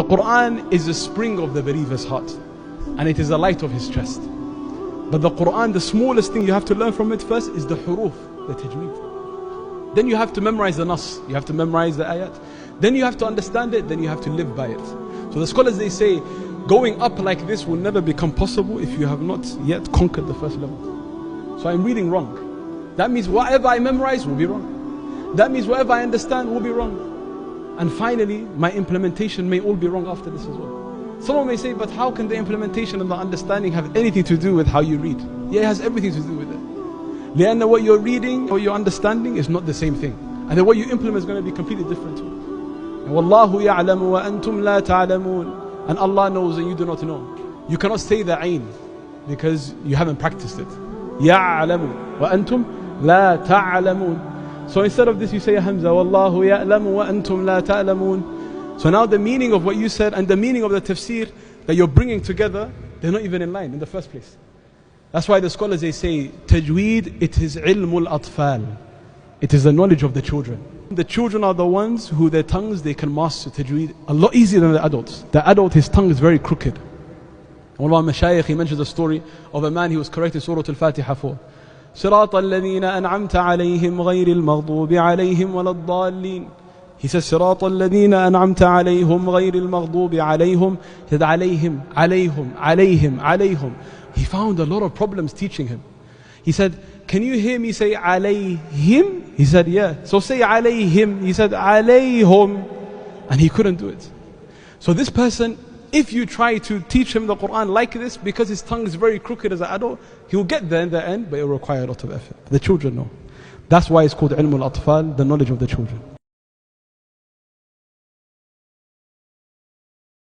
The Quran is the spring of the believer's heart, and it is the light of his chest. But the Quran, the smallest thing you have to learn from it first is the huruf, the tajweed. Then you have to memorize the nas, you have to memorize the ayat. Then you have to understand it, then you have to live by it. So the scholars, they say, going up like this will never become possible if you have not yet conquered the first level. So I'm reading wrong. That means whatever I memorize will be wrong. That means whatever I understand will be wrong. And finally, my implementation may all be wrong after this as well. Someone may say, but how can the implementation and the understanding have anything to do with how you read? Yeah, it has everything to do with it. لأن what you're reading or you're understanding is not the same thing. And then what you implement is going to be completely different too. And وَاللَّهُ يَعْلَمُ وَأَنْتُمْ لَا تَعْلَمُونَ. And Allah knows and you do not know. You cannot say the ayn because you haven't practiced it. يَعْلَمُ وَأَنْتُمْ لَا تَعْلَمُونَ. So instead of this you say Hamza, وَاللَّهُ يَعْلَمُ وَأَنْتُمْ لَا تَعْلَمُونَ. So now the meaning of what you said and the meaning of the tafsir that you're bringing together, they're not even in line in the first place. That's why the scholars, they say, tajweed, it is ilmul atfal. It is the knowledge of the children. The children are the ones who their tongues, they can master tajweed a lot easier than the adults. The adult, his tongue is very crooked. One of our mashayikh, he mentions a story of a man he was correcting Surah Al-Fatiha for. صراط الذين أنعمت عليهم غير المغضوب عليهم ولا الضالين. He says صراط الذين أنعمت عليهم غير المغضوب عليهم. He said عليهم عليهم عليهم عليهم. He found a lot of problems teaching him. He said, can you hear me say عليهم? He said, yeah. So say عليهم. He said عليهم. And he couldn't do it. So this person, if you try to teach him the Quran like this, because his tongue is very crooked as an adult, he will get there in the end, but it will require a lot of effort. The children know. That's why it's called ilm al-atfal, the knowledge of the children.